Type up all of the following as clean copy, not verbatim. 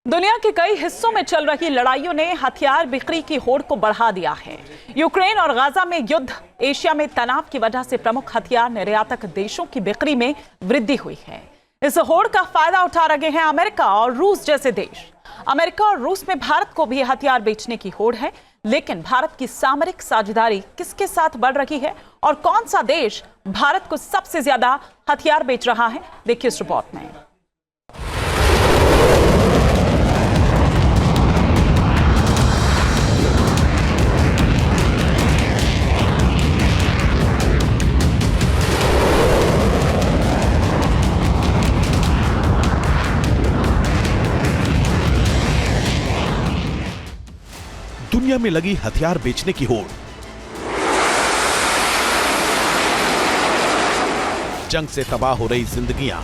दुनिया के कई हिस्सों में चल रही लड़ाइयों ने हथियार बिक्री की होड़ को बढ़ा दिया है। यूक्रेन और गाजा में युद्ध, एशिया में तनाव की वजह से प्रमुख हथियार निर्यातक देशों की बिक्री में वृद्धि हुई है। इस होड़ का फायदा उठा रहे हैं अमेरिका और रूस जैसे देश। अमेरिका और रूस में भारत को भी हथियार बेचने की होड़ है, लेकिन भारत की सामरिक साझेदारी किसके साथ बढ़ रही है और कौन सा देश भारत को सबसे ज्यादा हथियार बेच रहा है, देखिए इस रिपोर्ट में। दुनिया में लगी हथियार बेचने की होड़। जंग से तबाह हो रही जिंदगियां,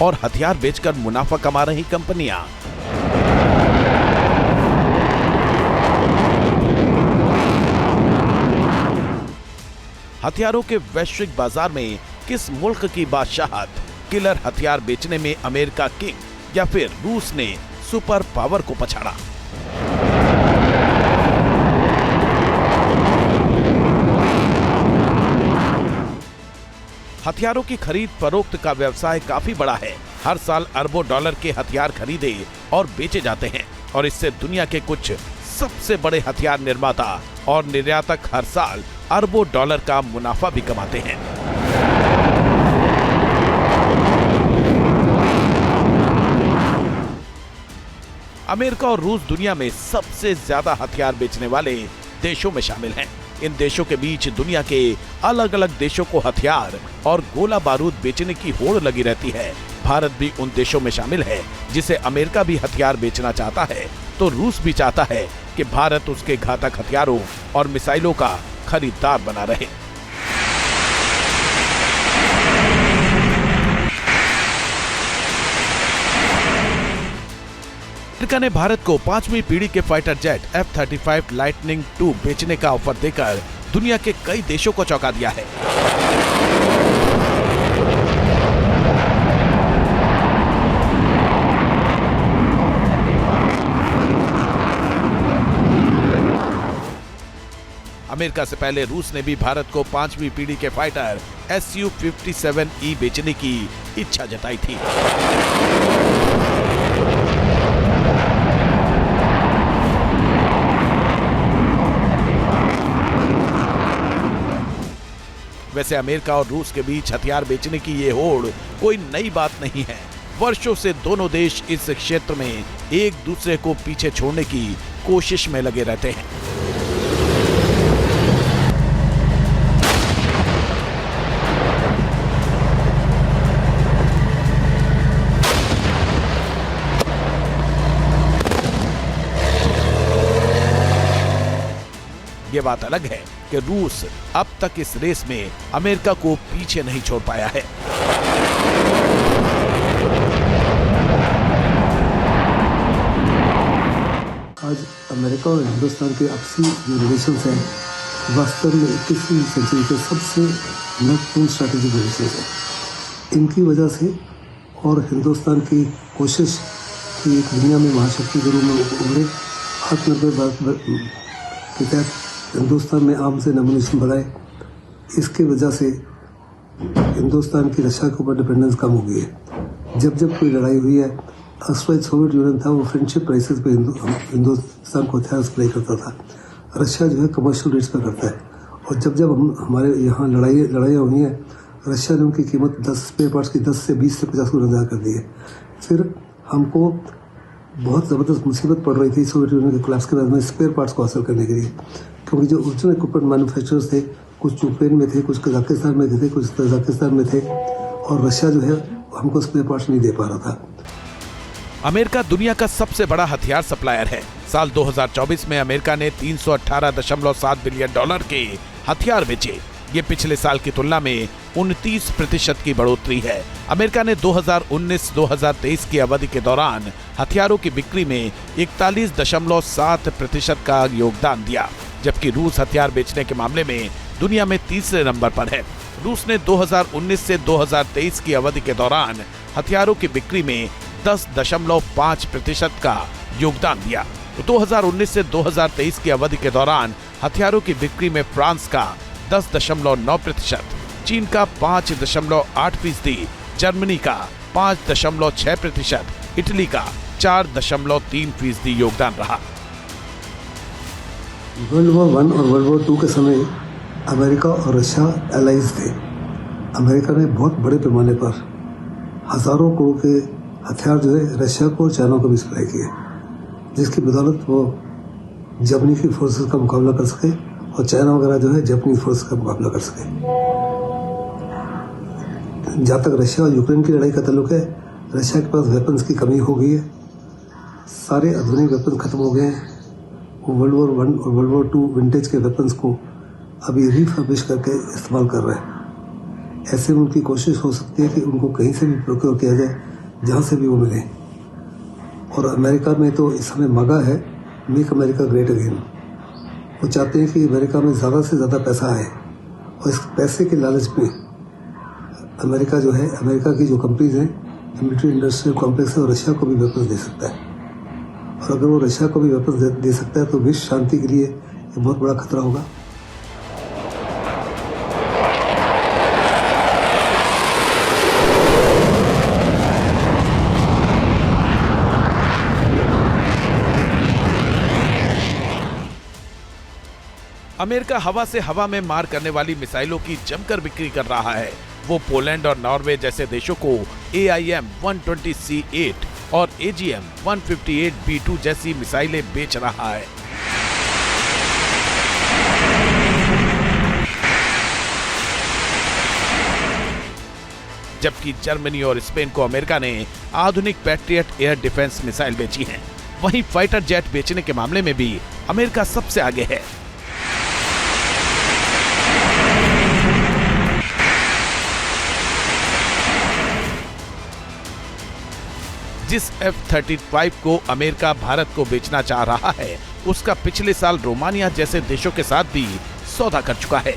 और हथियार बेचकर मुनाफा कमा रही कंपनियां। हथियारों के वैश्विक बाजार में किस मुल्क की बादशाहत, किलर हथियार बेचने में अमेरिका किंग या फिर रूस ने सुपर पावर को पछाड़ा? हथियारों की खरीद फरोख्त का व्यवसाय काफी बड़ा है। हर साल अरबों डॉलर के हथियार खरीदे और बेचे जाते हैं और इससे दुनिया के कुछ सबसे बड़े हथियार निर्माता और निर्यातक हर साल अरबों डॉलर का मुनाफा भी कमाते हैं। अमेरिका और रूस दुनिया में सबसे ज्यादा हथियार बेचने वाले देशों में शामिल हैं। इन देशों के बीच दुनिया के अलग अलग देशों को हथियार और गोला बारूद बेचने की होड़ लगी रहती है। भारत भी उन देशों में शामिल है जिसे अमेरिका भी हथियार बेचना चाहता है, तो रूस भी चाहता है कि भारत उसके घातक हथियारों और मिसाइलों का खरीदार बना रहे। अमेरिका ने भारत को 5वीं पीढ़ी के fighter jet F-35 lightning II बेचने का ऑफर देकर दुनिया के कई देशों को चौंका दिया है। अमेरिका से पहले रूस ने भी भारत को 5वीं पीढ़ी के फाइटर Su-57E बेचने की इच्छा जताई थी। वैसे अमेरिका और रूस के बीच हथियार बेचने की ये होड़ कोई नई बात नहीं है। वर्षों से दोनों देश इस क्षेत्र में एक दूसरे को पीछे छोड़ने की कोशिश में लगे रहते हैं। ये बात अलग है कि रूस अब तक इस रेस में अमेरिका को पीछे नहीं छोड़ पाया है। आज अमेरिका और हिंदुस्तान के आपसी जो रिलेशंस हैं, वास्तव में 21वीं सदी के सबसे महत्वपूर्ण स्ट्रैटेजिक रिलेशंस हैं। इनकी वजह से और हिंदुस्तान की कोशिश कि एक दुनिया में महाशक्ति के रूप में उभरे, आत्मनिर्भर के तहत हिंदुस्तान में आर्म्स से नॉमिनेशन बढ़ाए, इसके वजह से हिंदुस्तान की रशिया के ऊपर डिपेंडेंस कम हो गई है। जब जब कोई लड़ाई हुई है, सोवियत यूनियन था, वो फ्रेंडशिप प्राइसेस पे हिंदुस्तान को हथियार सप्लाई करता था। रशिया जो है कमर्शियल रेट्स पर करता है, और जब जब हमारे यहाँ लड़ाइयाँ हुई हैं, रशिया ने उनकी कीमत 10 स्पेयर पार्ट्स की 10 से 20 से 50 गुना ज़्यादा कर दी है। फिर हमको बहुत ज़बरदस्त मुसीबत पड़ रही थी सोवियत यूनियन के कोलैप्स के बाद में स्पेयर पार्ट्स को हासिल करने के लिए, क्योंकि जो ओरिजिनल इक्विपमेंट मैन्युफैक्चरर्स थे, कुछ यूक्रेन में थे, कुछ कजाकिस्तान में थे, कुछ तजाकिस्तान में थे, और रशिया जो है हमको स्पेयर पार्ट्स नहीं दे पा रहा था। अमेरिका दुनिया का सबसे बड़ा हथियार सप्लायर है। साल 2024 में अमेरिका ने $318.7 बिलियन के हथियार बेचे। ये पिछले साल की तुलना में 29% की बढ़ोतरी है। अमेरिका ने 2019-2023 की अवधि के दौरान हथियारों की बिक्री में 41.7% का योगदान दिया, जबकि रूस हथियार बेचने के मामले में दुनिया में तीसरे नंबर पर है। रूस ने 2019 से 2023 की अवधि के दौरान हथियारों की बिक्री में 10.5% का योगदान दिया। 2019 से 2023 की अवधि के दौरान हथियारों की बिक्री में फ्रांस का 10.9%, चीन का 5.8%, जर्मनी का 5.6%, इटली का 4.3% योगदान रहा। वर्ल्ड वॉर 1 और वर्ल्ड वॉर 2 के समय अमेरिका और रशिया एलाइज थे। अमेरिका ने बहुत बड़े पैमाने पर हजारों करोड़ के हथियार जो है रशिया को और चाइना को भी सप्लाई किए, जिसकी बदौलत वो जर्मनी की फोर्सेस का मुकाबला कर सके और चाइना वगैरह जो है जापानीज फोर्स का मुकाबला कर सके। जहाँ तक रशिया और यूक्रेन की लड़ाई का ताल्लुक है, रशिया के पास वेपन्स की कमी हो गई है, सारे आधुनिक वेपन खत्म हो गए हैं। वो वर्ल्ड वॉर 1 और वर्ल्ड वॉर 2 विंटेज के वेपन्स को अभी रिफर्बिश करके इस्तेमाल कर रहे हैं। ऐसे में उनकी कोशिश हो सकती है कि उनको कहीं से भी प्रोक्योर किया जाए, जहाँ से भी वो मिले। और अमेरिका में तो इस समय मगा है मेक अमेरिका ग्रेट अगेन। वो चाहते हैं कि अमेरिका में ज़्यादा से ज़्यादा पैसा आए और इस पैसे के लालच में अमेरिका जो है, अमेरिका की जो कंपनीज हैं, मिलिट्री इंडस्ट्रियल कॉम्प्लेक्स है, और रशिया को भी वेपन्स दे सकता है। और अगर वो रशिया को भी वेपन्स दे सकता है तो विश्व शांति के लिए ये बहुत बड़ा खतरा होगा। अमेरिका हवा से हवा में मार करने वाली मिसाइलों की जमकर बिक्री कर रहा है। वो पोलैंड और नॉर्वे जैसे देशों को AIM-120C8 और AGM-158B2 जैसी मिसाइलें बेच रहा है। जबकि जर्मनी और स्पेन को अमेरिका ने आधुनिक पैट्रियट एयर डिफेंस मिसाइल बेची हैं। वहीं फाइटर जेट बेचने के मामले में भी अमेरिका सबसे आगे है। जिस F-35 को अमेरिका भारत को बेचना चाह रहा है, उसका पिछले साल रोमानिया जैसे देशों के साथ भी सौदा कर चुका है।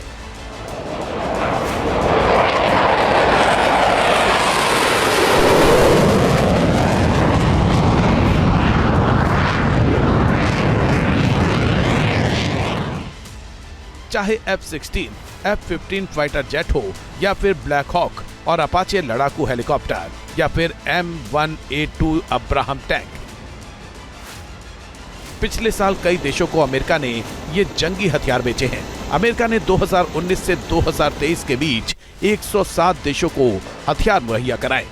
चाहे F-16, F-15 फाइटर जेट हो या फिर ब्लैक हॉक और अपाचे लड़ाकू हेलीकॉप्टर या फिर M1A2 अब्राहम टैंक। पिछले साल कई देशों को अमेरिका ने ये जंगी हथियार बेचे हैं। अमेरिका ने 2019 से 2023 के बीच 107 देशों को हथियार मुहैया कराए,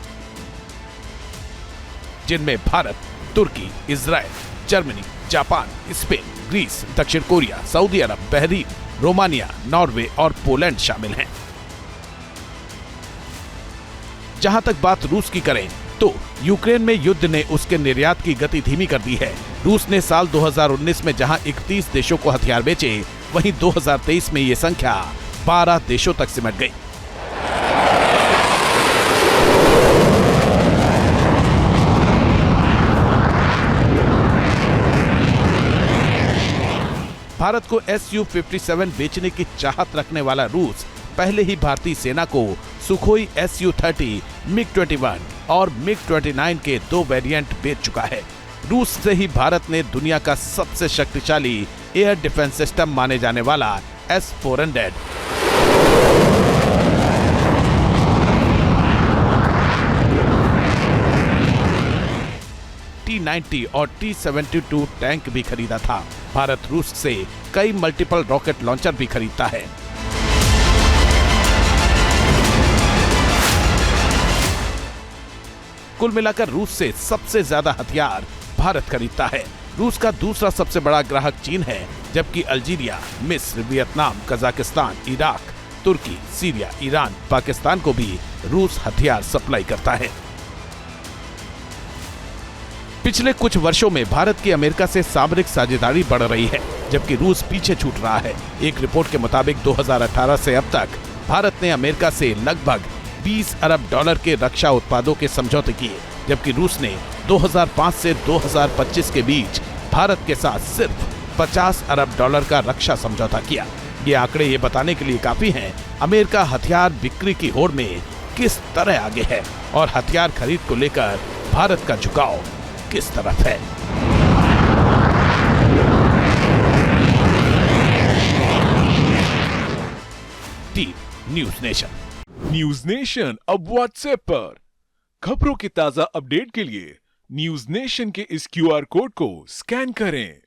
जिनमें Bharat, Turkey, Israel, Germany, Japan, Spain, Greece, दक्षिण Korea, Saudi Arabia, Bahrain, नॉर्वे और पोलैंड शामिल हैं। जहां तक बात रूस की करें तो यूक्रेन में युद्ध ने उसके निर्यात की गति धीमी कर दी है। रूस ने साल 2019 में जहां 31 देशों को हथियार बेचे, वहीं 2023 में ये संख्या 12 देशों तक सिमट गई। भारत को Su-57 बेचने की चाहत रखने वाला रूस पहले ही भारतीय सेना को सुखोई Su-30, MiG-21 और MiG-29 के 2 वेरिएंट बेच चुका है। रूस से ही भारत ने दुनिया का सबसे शक्तिशाली एयर डिफेंस सिस्टम माने जाने वाला S-400, T-90 और T-72 टैंक भी खरीदा था। भारत रूस से कई मल्टीपल रॉकेट लॉन्चर भी खरीदता है। कुल मिलाकर रूस से सबसे ज्यादा हथियार भारत खरीदता है। रूस का दूसरा सबसे बड़ा ग्राहक चीन है, जबकि अल्जीरिया, मिस्र, वियतनाम, कजाकिस्तान, इराक, तुर्की, सीरिया, ईरान, पाकिस्तान को भी रूस हथियार सप्लाई करता है। पिछले कुछ वर्षों में भारत की अमेरिका से सामरिक साझेदारी बढ़ रही है, जबकि रूस पीछे छूट रहा है। एक रिपोर्ट के मुताबिक 2018 से अब तक भारत ने अमेरिका से लगभग $20 अरब के रक्षा उत्पादों के समझौते किए, जबकि रूस ने 2005 से 2025 के बीच भारत के साथ सिर्फ $50 अरब का रक्षा समझौता किया। ये आंकड़े ये बताने के लिए काफी हैं अमेरिका हथियार बिक्री की होड़ में किस तरह आगे है और हथियार खरीद को लेकर भारत का झुकाव किस तरफ है। Team news nation. News nation अब व्हाट्सएप पर खबरों के ताजा अपडेट के लिए न्यूज नेशन के इस QR कोड को स्कैन करें।